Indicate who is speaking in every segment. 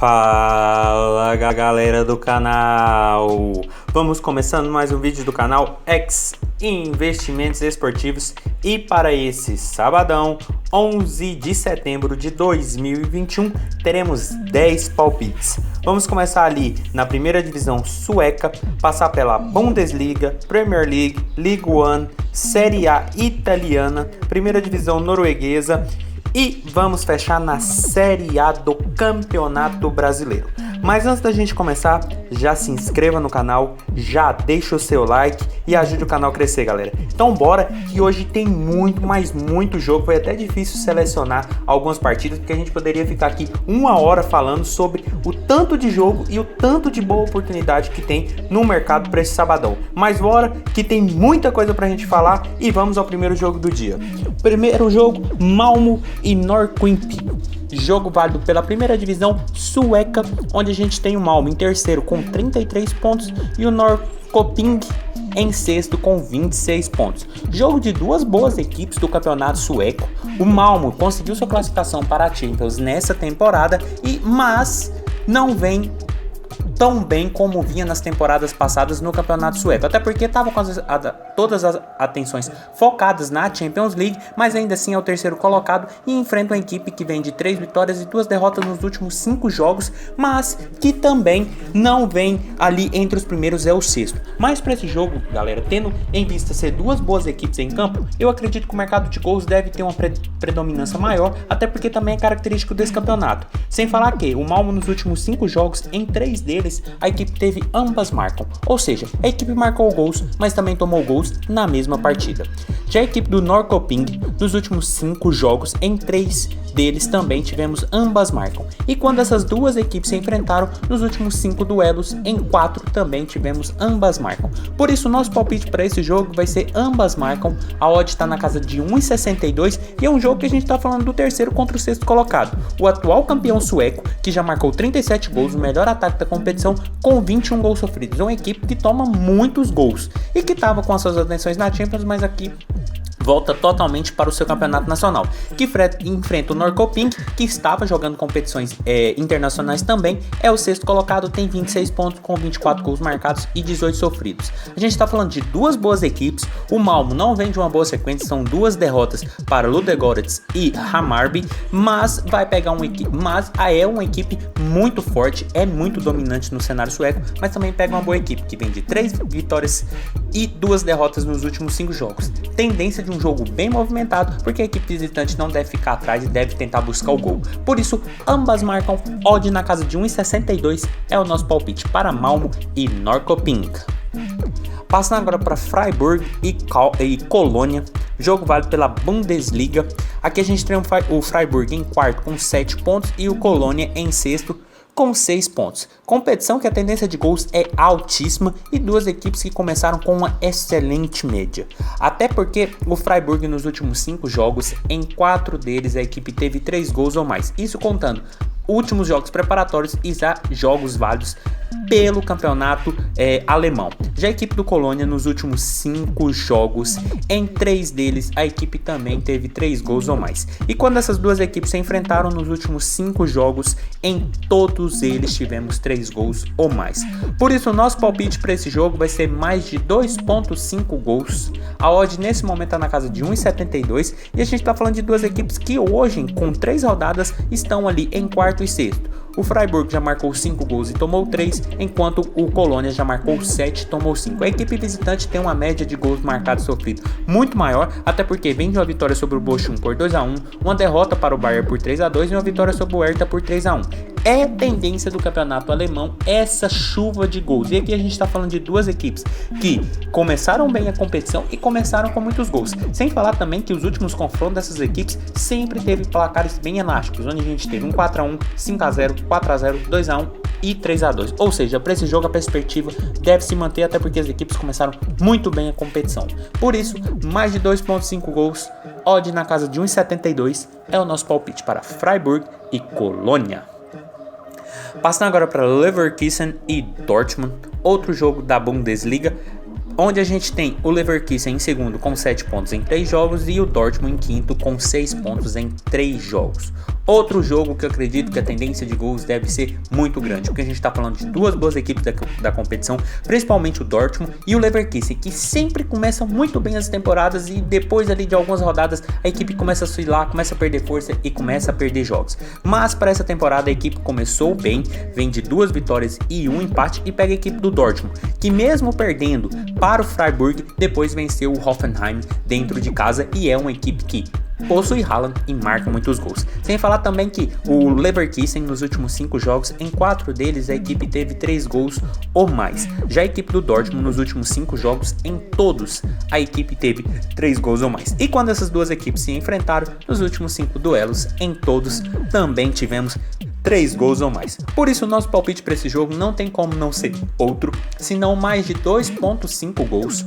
Speaker 1: Fala galera do canal, vamos começando mais um vídeo do canal X Investimentos Esportivos e para esse sabadão, 11 de setembro de 2021, teremos 10 palpites. Vamos começar ali na primeira divisão sueca, passar pela Bundesliga, Premier League, League One, Série A italiana, primeira divisão norueguesa e vamos fechar na Série A do Campeonato Brasileiro. Mas antes da gente começar, já se inscreva no canal, já deixa o seu like e ajude o canal a crescer, galera. Então bora, que hoje tem muito jogo. Foi até difícil selecionar algumas partidas, porque a gente poderia ficar aqui uma hora falando sobre o tanto de jogo e o tanto de boa oportunidade que tem no mercado para esse sabadão. Mas bora, que tem muita coisa pra gente falar e vamos ao primeiro jogo do dia. Primeiro jogo, Malmo e Norrköping. Jogo válido pela primeira divisão sueca, onde a gente tem o Malmo em terceiro com 33 pontos e o Norrköping em sexto com 26 pontos. Jogo de duas boas equipes do campeonato sueco. O Malmo conseguiu sua classificação para a Champions nessa temporada, mas não vem tão bem como vinha nas temporadas passadas no campeonato sueco, até porque estava com todas as atenções focadas na Champions League, mas ainda assim é o terceiro colocado e enfrenta uma equipe que vem de 3 vitórias e 2 derrotas nos últimos 5 jogos, mas que também não vem ali entre os primeiros, é o sexto. Mas para esse jogo, galera, tendo em vista ser duas boas equipes em campo, eu acredito que o mercado de gols deve ter uma predominância maior, até porque também é característico desse campeonato. Sem falar que o Malmo nos últimos 5 jogos, em 3 deles, a equipe teve ambas marcam, ou seja, a equipe marcou gols, mas também tomou gols na mesma partida. Já a equipe do Norrköping, nos últimos 5 jogos, em 3 deles também tivemos ambas marcam. E quando essas duas equipes se enfrentaram, nos últimos 5 duelos, em 4 também tivemos ambas marcam. Por isso, nosso palpite para esse jogo vai ser ambas marcam. A odd está na casa de 1,62 e é um jogo que a gente está falando do terceiro contra o sexto colocado. O atual campeão sueco, que já marcou 37 gols, o melhor ataque da competição, com 21 gols sofridos. É uma equipe que toma muitos gols e que estava com as suas atenções na Champions, mas aqui volta totalmente para o seu campeonato nacional, que enfrenta o Norrköping, que estava jogando competições internacionais também, é o sexto colocado, tem 26 pontos com 24 gols marcados e 18 sofridos. A gente está falando de duas boas equipes. O Malmo não vem de uma boa sequência, são 2 derrotas para Ludogorets e Hammarby, mas vai pegar uma equipe, é uma equipe muito forte, é muito dominante no cenário sueco, mas também pega uma boa equipe que vem de 3 vitórias e 2 derrotas nos últimos 5 jogos. Tendência de um jogo bem movimentado, porque a equipe visitante não deve ficar atrás e deve tentar buscar o gol. Por isso, ambas marcam, odd na casa de 1,62 é o nosso palpite para Malmo e Norrköping. Passando agora para Freiburg e Colônia, jogo válido pela Bundesliga. Aqui a gente tem o Freiburg em quarto com 7 pontos e o Colônia em sexto com 6 pontos. Competição que a tendência de gols é altíssima e duas equipes que começaram com uma excelente média. Até porque o Freiburg nos últimos 5 jogos, em 4 deles a equipe teve 3 gols ou mais. Isso contando últimos jogos preparatórios e já jogos válidos pelo campeonato alemão. Já a equipe do Colônia nos últimos 5 jogos, em 3 deles a equipe também teve 3 gols ou mais. E quando essas duas equipes se enfrentaram nos últimos 5 jogos, em todos eles tivemos 3 gols ou mais. Por isso o nosso palpite para esse jogo vai ser mais de 2,5 gols. A odd nesse momento está na casa de 1,72 e a gente está falando de duas equipes que hoje, com 3 rodadas, estão ali em quarto e sexto. O Freiburg já marcou 5 gols e tomou 3, enquanto o Colônia já marcou 7 e tomou 5. A equipe visitante tem uma média de gols marcados sofridos muito maior, até porque vem de uma vitória sobre o Bochum por 2-1, uma derrota para o Bayern por 3-2 e uma vitória sobre o Hertha por 3-1. É tendência do campeonato alemão essa chuva de gols. E aqui a gente está falando de duas equipes que começaram bem a competição e começaram com muitos gols. Sem falar também que os últimos confrontos dessas equipes sempre teve placares bem elásticos, onde a gente teve um 4-1, 5-0, 4-0, 2-1 e 3-2. Ou seja, para esse jogo a perspectiva deve se manter, até porque as equipes começaram muito bem a competição. Por isso, mais de 2,5 gols, odd na casa de 1,72 é o nosso palpite para Freiburg e Colônia. Passando agora para Leverkusen e Dortmund, outro jogo da Bundesliga. onde a gente tem o Leverkusen em segundo com 7 pontos em 3 jogos e o Dortmund em quinto com 6 pontos em 3 jogos. Outro jogo que eu acredito que a tendência de gols deve ser muito grande, porque a gente está falando de duas boas equipes da competição, principalmente o Dortmund e o Leverkusen, que sempre começam muito bem as temporadas e depois ali de algumas rodadas a equipe começa a oscilar, começa a perder força e começa a perder jogos. Mas para essa temporada a equipe começou bem, vem de 2 vitórias e 1 empate e pega a equipe do Dortmund, que mesmo perdendo para o Freiburg, depois venceu o Hoffenheim dentro de casa e é uma equipe que possui Haaland e marca muitos gols. Sem falar também que o Leverkusen nos últimos 5 jogos, em 4 deles a equipe teve 3 gols ou mais. Já a equipe do Dortmund nos últimos 5 jogos, em todos a equipe teve 3 gols ou mais. E quando essas duas equipes se enfrentaram, nos últimos 5 duelos, em todos também tivemos 3 gols ou mais. Por isso o nosso palpite para esse jogo não tem como não ser outro, senão mais de 2.5 gols.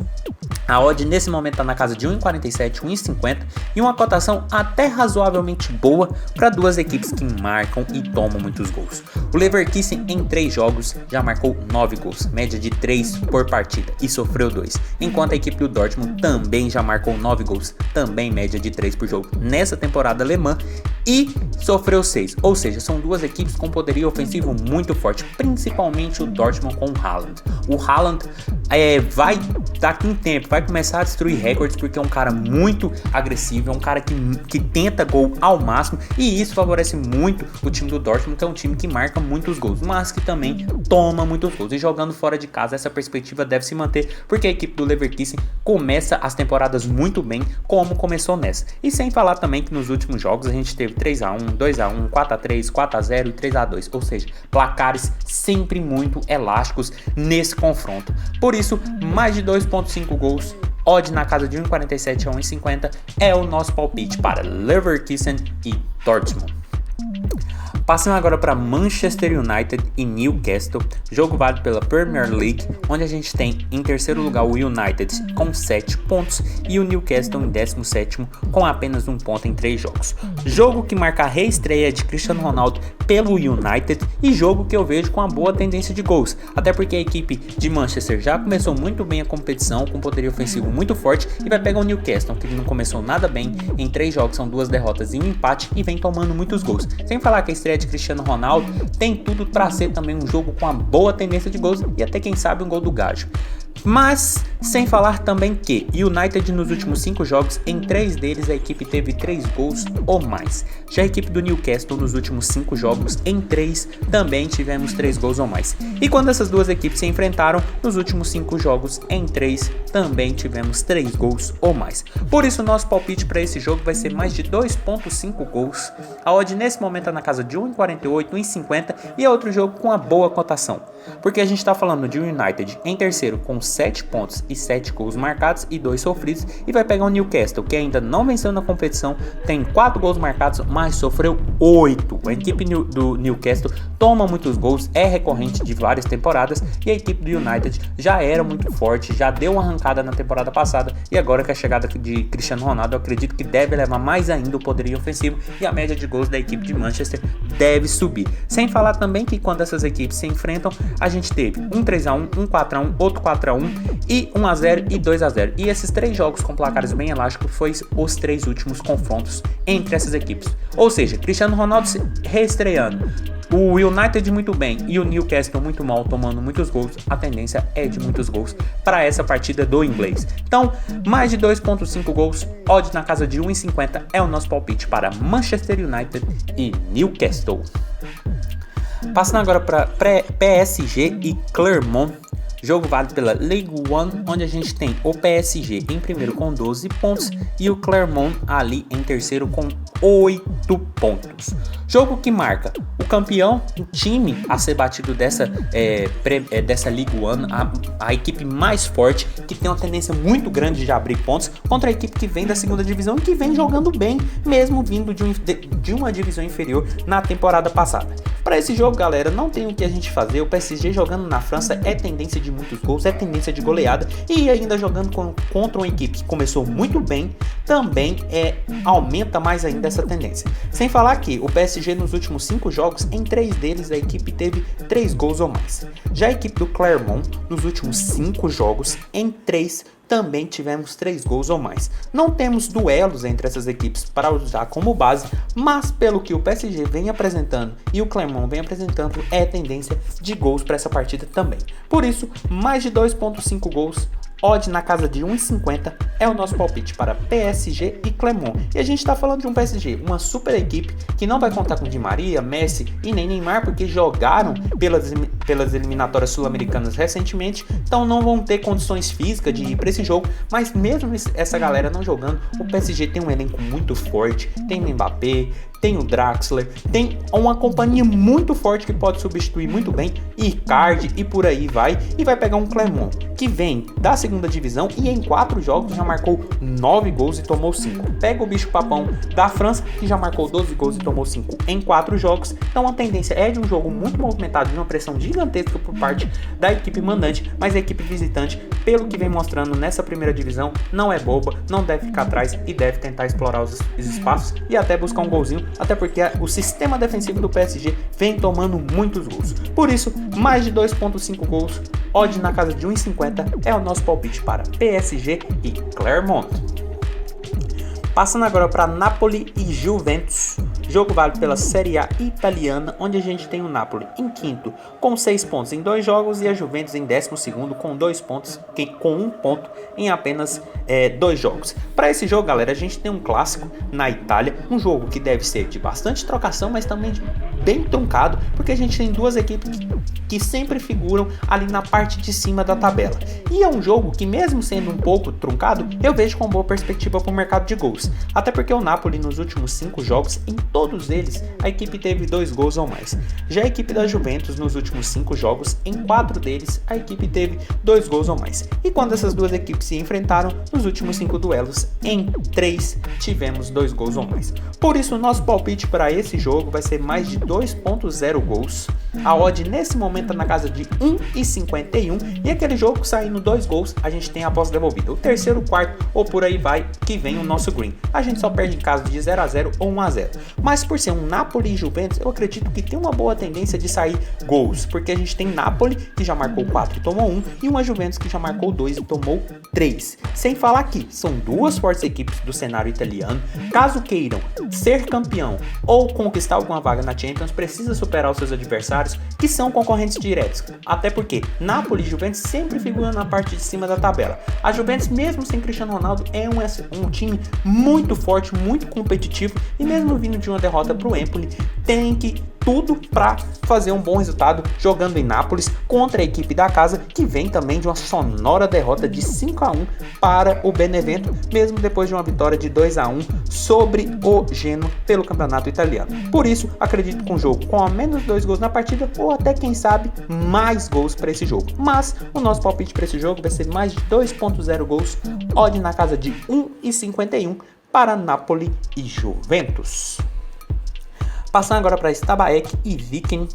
Speaker 1: A odd nesse momento está na casa de 1,47, 1,50 e uma cotação até razoavelmente boa para duas equipes que marcam e tomam muitos gols. O Leverkusen em 3 jogos já marcou 9 gols, média de 3 por partida e sofreu 2, enquanto a equipe do Dortmund também já marcou 9 gols, também média de 3 por jogo nessa temporada alemã e sofreu 6, ou seja, são duas equipes com poderio ofensivo muito forte, principalmente o Dortmund com o Haaland. O Haaland vai daqui um tempo, vai começar a destruir recordes porque é um cara muito agressivo, é um cara que tenta gol ao máximo e isso favorece muito o time do Dortmund, que é um time que marca muitos gols, mas que também toma muitos gols. E jogando fora de casa essa perspectiva deve se manter porque a equipe do Leverkusen começa as temporadas muito bem como começou nessa. E sem falar também que nos últimos jogos a gente teve 3-1, 2-1, 4-3, 4-0 e 3-2, ou seja, placares sempre muito elásticos nesse confronto. Por isso, mais de 2.5 gols, odd na casa de 1,47 a 1,50 é o nosso palpite para Leverkusen e Dortmund. Passando agora para Manchester United e Newcastle, jogo válido pela Premier League, onde a gente tem em terceiro lugar o United com 7 pontos e o Newcastle em 17º com apenas 1 ponto em 3 jogos. Jogo que marca a reestreia de Cristiano Ronaldo pelo United e jogo que eu vejo com uma boa tendência de gols, até porque a equipe de Manchester já começou muito bem a competição, com poderio ofensivo muito forte e vai pegar o Newcastle, que não começou nada bem, em 3 jogos são 2 derrotas e 1 empate e vem tomando muitos gols. Sem falar que a estreia de Cristiano Ronaldo tem tudo para ser também um jogo com uma boa tendência de gols e até quem sabe um gol do Gajo. Mas, sem falar também que United nos últimos 5 jogos, em 3 deles a equipe teve 3 gols ou mais. Já a equipe do Newcastle nos últimos 5 jogos, em 3 também tivemos 3 gols ou mais. E quando essas duas equipes se enfrentaram, nos últimos 5 jogos, em 3 também tivemos 3 gols ou mais. Por isso o nosso palpite para esse jogo vai ser mais de 2.5 gols. A odd nesse momento está na casa de 1,48, 1,50 e é outro jogo com uma boa cotação. Porque a gente está falando de United em terceiro com 7 pontos e 7 gols marcados e 2 sofridos e vai pegar o Newcastle, que ainda não venceu na competição, tem 4 gols marcados, mas sofreu 8. A equipe do Newcastle toma muitos gols, é recorrente de várias temporadas e a equipe do United já era muito forte, já deu uma arrancada na temporada passada e agora com a chegada de Cristiano Ronaldo eu acredito que deve levar mais ainda o poderio ofensivo e a média de gols da equipe de Manchester deve subir. Sem falar também que quando essas equipes se enfrentam, a gente teve um 3-1, um 4-1, outro 4-1 e 1-0 e 2-0. E esses 3 jogos com placares bem elásticos foi os 3 últimos confrontos entre essas equipes. Ou seja, Cristiano Ronaldo se reestreando, o United muito bem e o Newcastle muito mal, tomando muitos gols. A tendência é de muitos gols para essa partida do inglês. Então, mais de 2.5 gols, odd na casa de 1,50 é o nosso palpite para Manchester United e Newcastle. Passando agora para PSG e Clermont, jogo válido pela Ligue 1, onde a gente tem o PSG em primeiro com 12 pontos e o Clermont ali em terceiro com 8 pontos. Jogo que marca o campeão, o time a ser batido dessa Ligue 1, a equipe mais forte, que tem uma tendência muito grande de abrir pontos, contra a equipe que vem da segunda divisão e que vem jogando bem, mesmo vindo de uma divisão inferior na temporada passada. Para esse jogo, galera, não tem o que a gente fazer. O PSG jogando na França é tendência de muitos gols, é tendência de goleada e ainda jogando contra uma equipe que começou muito bem, também aumenta mais ainda dessa tendência. Sem falar que o PSG nos últimos 5 jogos, em 3 deles a equipe teve 3 gols ou mais. Já a equipe do Clermont, nos últimos 5 jogos, em 3 também tivemos 3 gols ou mais. Não temos duelos entre essas equipes para usar como base, mas pelo que o PSG vem apresentando e o Clermont vem apresentando, é tendência de gols para essa partida também. Por isso, mais de 2.5 gols, odd na casa de 1,50 é o nosso palpite para PSG e Clermont. E a gente está falando de um PSG, uma super equipe que não vai contar com Di Maria, Messi e nem Neymar, porque jogaram pelas eliminatórias sul-americanas recentemente, então não vão ter condições físicas de ir para esse jogo. Mas mesmo essa galera não jogando, o PSG tem um elenco muito forte, tem o Mbappé, tem o Draxler, tem uma companhia muito forte que pode substituir muito bem Icardi e por aí vai, e vai pegar um Clermont que vem da segunda divisão e em 4 jogos já marcou 9 gols e tomou 5. Pega o bicho papão da França, que já marcou 12 gols e tomou 5 em 4 jogos. Então a tendência é de um jogo muito movimentado, de uma pressão gigantesca por parte da equipe mandante, mas a equipe visitante, pelo que vem mostrando nessa primeira divisão, não é boba, não deve ficar atrás e deve tentar explorar os espaços e até buscar um golzinho, até porque o sistema defensivo do PSG vem tomando muitos gols. Por isso, mais de 2.5 gols, odd na casa de 1,50 é o nosso palpite para PSG e Clermont. Passando agora para Napoli e Juventus. Jogo válido pela Série A italiana, onde a gente tem o Napoli em quinto com 6 pontos em 2 jogos e a Juventus em 12º com 2 pontos, com 1 ponto em apenas 2 jogos. Para esse jogo, galera, a gente tem um clássico na Itália, um jogo que deve ser de bastante trocação, mas também bem truncado, porque a gente tem duas equipes que sempre figuram ali na parte de cima da tabela. E é um jogo que, mesmo sendo um pouco truncado, eu vejo com boa perspectiva para o mercado de gols. Até porque o Napoli nos últimos 5 jogos, em todos eles, a equipe teve 2 gols ou mais. Já a equipe da Juventus nos últimos 5 jogos, em 4 deles, a equipe teve 2 gols ou mais. E quando essas duas equipes se enfrentaram, nos últimos 5 duelos, em 3 tivemos 2 gols ou mais. Por isso, o nosso palpite para esse jogo vai ser mais de 2.0 gols. A odd nesse momento é na casa de 1,51 e aquele jogo saindo 2 gols, a gente tem a aposta devolvida. O terceiro, quarto ou por aí vai, que vem o nosso green. A gente só perde em caso de 0-0 ou 1-0. Mas por ser um Napoli e Juventus, eu acredito que tem uma boa tendência de sair gols, porque a gente tem Napoli, que já marcou 4 e tomou 1, e uma Juventus que já marcou 2 e tomou 3. Sem falar que são duas fortes equipes do cenário italiano. Caso queiram ser campeão ou conquistar alguma vaga na Champions, precisa superar os seus adversários, que são concorrentes diretos. Até porque Napoli e Juventus sempre figuram na parte de cima da tabela. A Juventus, mesmo sem Cristiano Ronaldo, é um time muito forte, muito competitivo, e mesmo vindo de uma derrota para o Empoli, tem que tudo para fazer um bom resultado jogando em Nápoles contra a equipe da casa, que vem também de uma sonora derrota de 5-1 para o Benevento, mesmo depois de uma vitória de 2-1 sobre o Genoa pelo campeonato italiano. Por isso, acredito que um jogo com ao menos 2 gols na partida, ou até quem sabe mais gols para esse jogo. Mas o nosso palpite para esse jogo vai ser mais de 2.0 gols, odd na casa de 1,51 para Napoli e Juventus. Passando agora para Stabæk e Viking,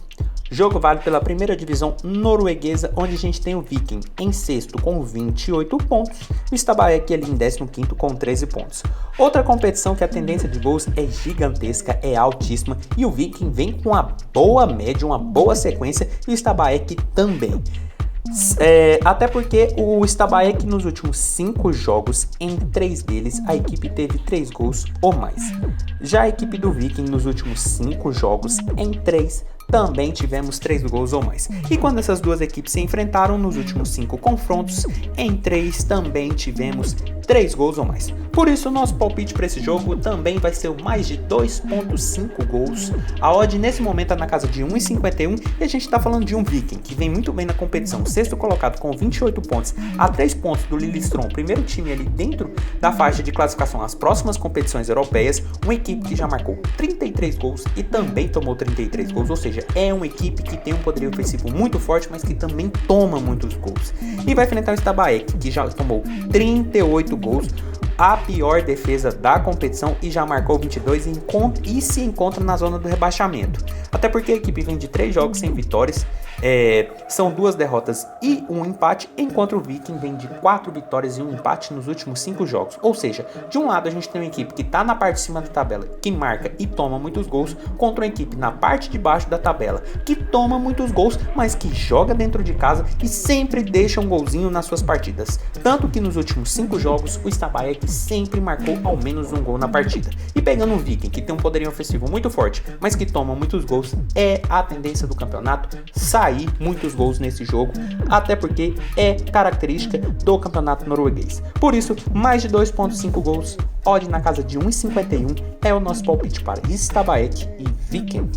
Speaker 1: jogo válido pela primeira divisão norueguesa, onde a gente tem o Viking em sexto com 28 pontos e o Stabæk ali em 15º com 13 pontos. Outra competição que a tendência de gols é gigantesca, é altíssima, e o Viking vem com uma boa média, uma boa sequência, e o Stabæk também. Até porque o Stabæk nos últimos 5 jogos, em 3 deles, a equipe teve 3 gols ou mais. Já a equipe do Viking nos últimos 5 jogos, em 3 também tivemos 3 gols ou mais. E quando essas duas equipes se enfrentaram nos últimos 5 confrontos, em 3 também tivemos 3 gols ou mais. Por isso, o nosso palpite para esse jogo também vai ser o mais de 2.5 gols. A odd nesse momento é na casa de 1,51 e a gente está falando de um Viking que vem muito bem na competição, sexto colocado com 28 pontos, a 3 pontos do Lillestrøm, primeiro time ali dentro da faixa de classificação às próximas competições europeias, uma equipe que já marcou 33 gols e também tomou 33 gols, ou seja, é uma equipe que tem um poderio ofensivo muito forte, mas que também toma muitos gols. E vai enfrentar o Stabæk, que já tomou 38 gols, a pior defesa da competição, e já marcou 22 e se encontra na zona do rebaixamento. Até porque a equipe vem de 3 jogos sem vitórias, São 2 derrotas e um empate, enquanto o Viking vem de 4 vitórias e um empate nos últimos 5 jogos. Ou seja, de um lado a gente tem uma equipe que está na parte de cima da tabela, que marca e toma muitos gols, contra uma equipe na parte de baixo da tabela, que toma muitos gols, mas que joga dentro de casa e sempre deixa um golzinho nas suas partidas. Tanto que nos últimos 5 jogos, o Stabæk sempre marcou ao menos um gol na partida. E pegando um Viking, que tem um poderio ofensivo muito forte, mas que toma muitos gols, é a tendência do campeonato sair muitos gols nesse jogo, até porque é característica do campeonato norueguês. Por isso, mais de 2.5 gols, odd na casa de 1,51 é o nosso palpite para Stabæk e Viking.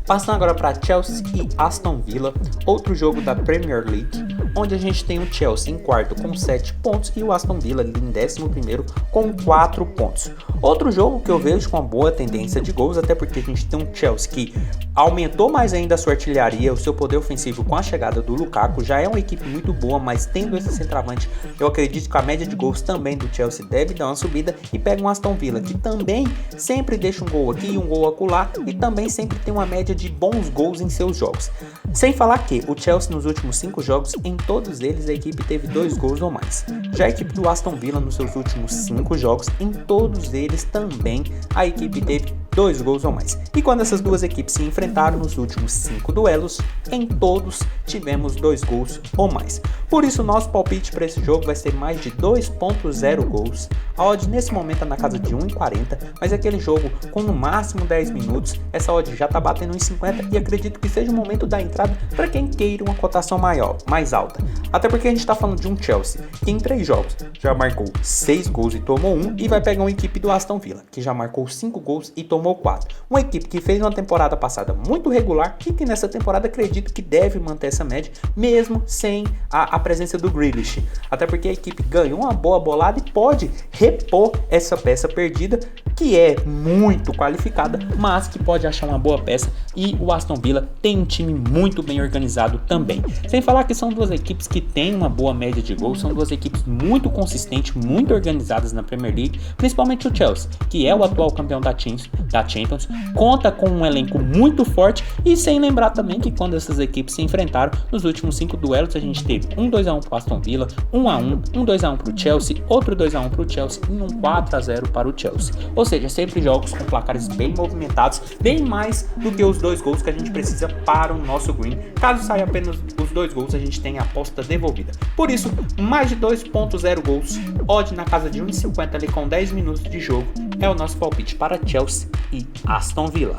Speaker 1: Passando agora para Chelsea e Aston Villa, outro jogo da Premier League, onde a gente tem o Chelsea em quarto com 7 pontos e o Aston Villa em 11º com 4 pontos. Outro jogo que eu vejo com uma boa tendência de gols, até porque a gente tem um Chelsea que aumentou mais ainda a sua artilharia, o seu poder ofensivo com a chegada do Lukaku. Já é uma equipe muito boa, mas tendo esse centroavante, eu acredito que a média de gols também do Chelsea deve dar uma subida, e pega um Aston Villa que também sempre deixa um gol aqui e um gol acolá, e também sempre tem uma média de bons gols em seus jogos. Sem falar que o Chelsea nos últimos 5 jogos, em todos eles a equipe teve 2 gols ou mais. Já a equipe do Aston Villa nos seus últimos 5 jogos, em todos eles também a equipe teve 2 gols ou mais. E quando essas duas equipes se enfrentaram nos últimos 5 duelos, em todos tivemos 2 gols ou mais. Por isso, nosso palpite para esse jogo vai ser mais de 2.0 gols. A odd nesse momento é na casa de 1,40, mas é aquele jogo com no máximo 10 minutos. Essa odd já está batendo 1,50 e acredito que seja o momento da entrada para quem queira uma cotação mais alta. Até porque a gente está falando de um Chelsea que em 3 jogos já marcou 6 gols e tomou 1, e vai pegar uma equipe do Aston Villa que já marcou 5 gols e tomou 4. Uma equipe que fez uma temporada passada muito regular e que nessa temporada acredito que deve manter essa média, mesmo sem a presença do Grealish. Até porque a equipe ganhou uma boa bolada e pode repor essa peça perdida, que é muito qualificada, mas que pode achar uma boa peça. E o Aston Villa tem um time muito bem organizado também. Sem falar que são duas equipes que têm uma boa média de gols, são duas equipes muito consistentes, muito organizadas na Premier League, principalmente o Chelsea, que é o atual campeão da Champions, conta com um elenco muito forte, e sem lembrar também que quando essas equipes se enfrentaram nos últimos 5 duelos, a gente teve um 2-1 para o Aston Villa, 1-1, um 2-1 para o Chelsea, outro 2-1 para o Chelsea e um 4-0 para o Chelsea. Ou seja, sempre jogos com placares bem movimentados, bem mais do que os 2 gols que a gente precisa para o nosso green. Caso saia apenas os 2 gols, a gente tem a aposta devolvida. Por isso, mais de 2.0 gols, odd na casa de 1,50 ali com 10 minutos de jogo, é o nosso palpite para Chelsea e Aston Villa.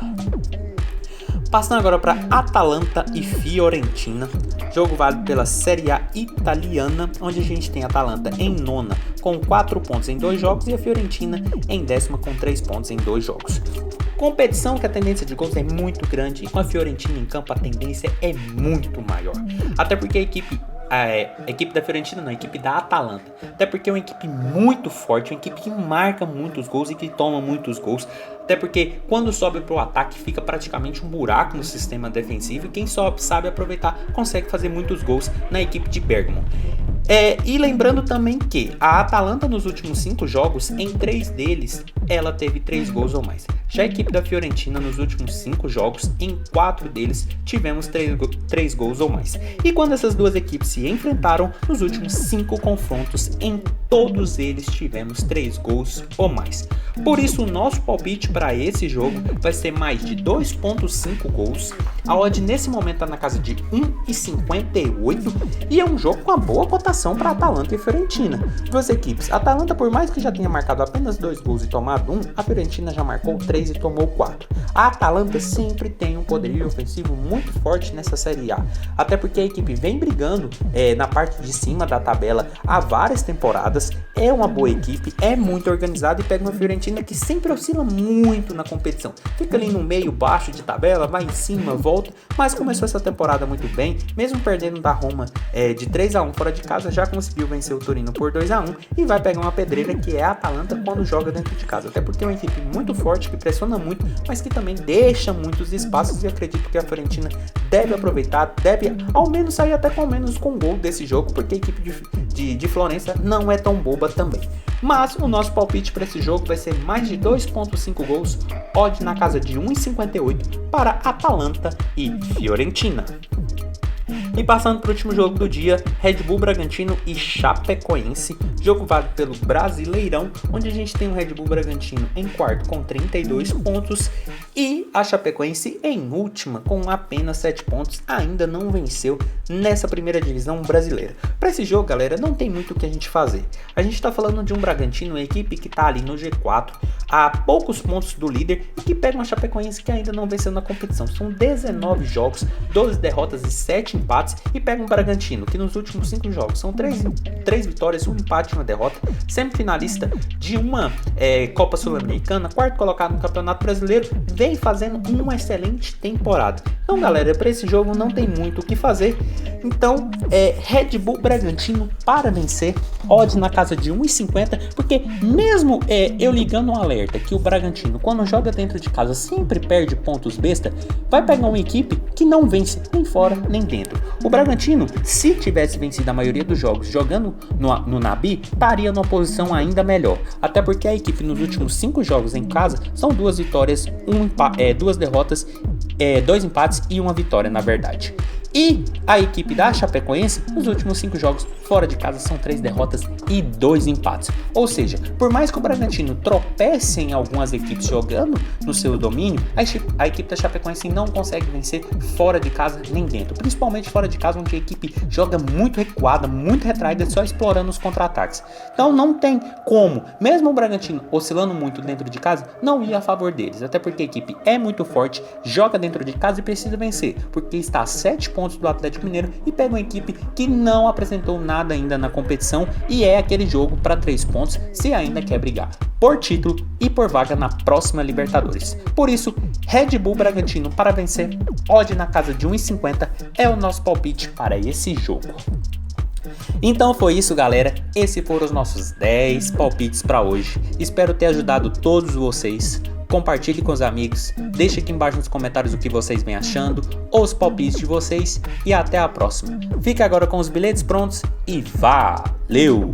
Speaker 1: Passando agora para Atalanta e Fiorentina, jogo válido pela Série A italiana, onde a gente tem a Atalanta em 9ª com 4 pontos em 2 jogos e a Fiorentina em 10ª com 3 pontos em 2 jogos. Competição que a tendência de gols é muito grande, e com a Fiorentina em campo a tendência é muito maior. Até porque a equipe da Fiorentina não, a equipe da Atalanta. Até porque é uma equipe muito forte, uma equipe que marca muitos gols e que toma muitos gols. Até porque quando sobe para o ataque fica praticamente um buraco no sistema defensivo, e quem sabe aproveitar consegue fazer muitos gols na equipe de Bergamo. E lembrando também que a Atalanta nos últimos 5 jogos, em 3 deles, ela teve 3 gols ou mais. Já a equipe da Fiorentina nos últimos 5 jogos, em 4 deles, tivemos 3 gols ou mais. E quando essas duas equipes se enfrentaram, nos últimos 5 confrontos, em todos eles tivemos 3 gols ou mais. Por isso, o nosso palpite para esse jogo vai ser mais de 2.5 gols. A odd nesse momento está na casa de 1,58 e é um jogo com uma boa cotação para Atalanta e Fiorentina. Duas equipes. A Atalanta, por mais que já tenha marcado apenas 2 gols e tomado 1, a Fiorentina já marcou 3 e tomou 4. A Atalanta sempre tem um poderio ofensivo muito forte nessa Série A, até porque a equipe vem brigando na parte de cima da tabela há várias temporadas, é uma boa equipe, é muito organizada, e pega uma Fiorentina que sempre oscila muito na competição, fica ali no meio baixo de tabela, vai em cima, volta, mas começou essa temporada muito bem, mesmo perdendo da Roma de 3-1 fora de casa, já conseguiu vencer o Torino por 2-1 e vai pegar uma pedreira que é a Atalanta quando joga dentro de casa, até porque é uma equipe muito forte que pressiona muito, mas que também deixa muitos espaços, e acredito que a Fiorentina deve aproveitar, deve ao menos sair até com um gol desse jogo, porque a equipe de Florença não é tão boba também. Mas o nosso palpite para esse jogo vai ser mais de 2,5 gols, odd na casa de 1,58 para Atalanta e Fiorentina. E passando para o último jogo do dia, Red Bull Bragantino e Chapecoense, jogo válido pelo Brasileirão, onde a gente tem o Red Bull Bragantino em quarto com 32 pontos e a Chapecoense em última com apenas 7 pontos, ainda não venceu nessa primeira divisão brasileira. Para esse jogo, galera, não tem muito o que a gente fazer. A gente está falando de um Bragantino, uma equipe que está ali no G4, a poucos pontos do líder, e que pega uma Chapecoense que ainda não venceu na competição. São 19 jogos, 12 derrotas e 7 empates, e pega um Bragantino que nos últimos 5 jogos são 3 vitórias, 1 empate e 1 derrota, semifinalista de uma Copa Sul-Americana, quarto colocado no Campeonato Brasileiro, vem fazendo uma excelente temporada. Então, galera, para esse jogo não tem muito o que fazer. Então, Red Bull Bragantino para vencer, odds na casa de 1,50, porque mesmo eu ligando um alerta que o Bragantino, quando joga dentro de casa, sempre perde pontos besta, vai pegar uma equipe que não vence nem fora nem dentro. O Bragantino, se tivesse vencido a maioria dos jogos jogando no Nabi, estaria numa posição ainda melhor. Até porque a equipe nos últimos 5 jogos em casa são 2 vitórias, 2 derrotas, 2 empates e 1 vitória, na verdade. E a equipe da Chapecoense, nos últimos 5 jogos fora de casa, são 3 derrotas e 2 empates. Ou seja, por mais que o Bragantino tropece em algumas equipes jogando no seu domínio, a equipe da Chapecoense não consegue vencer fora de casa nem dentro. Principalmente fora de casa, onde a equipe joga muito recuada, muito retraída, só explorando os contra-ataques. Então não tem como, mesmo o Bragantino oscilando muito dentro de casa, não ir a favor deles. Até porque a equipe é muito forte, joga dentro de casa e precisa vencer, porque está a 7 pontos do Atlético Mineiro e pega uma equipe que não apresentou nada ainda na competição, e é aquele jogo para 3 pontos se ainda quer brigar por título e por vaga na próxima Libertadores. Por isso, Red Bull Bragantino para vencer, odd na casa de 1,50 é o nosso palpite para esse jogo. Então foi isso, galera, esses foram os nossos 10 palpites para hoje. Espero ter ajudado todos vocês. Compartilhe com os amigos, deixe aqui embaixo nos comentários o que vocês vêm achando, ou os palpites de vocês, e até a próxima. Fique agora com os bilhetes prontos e valeu!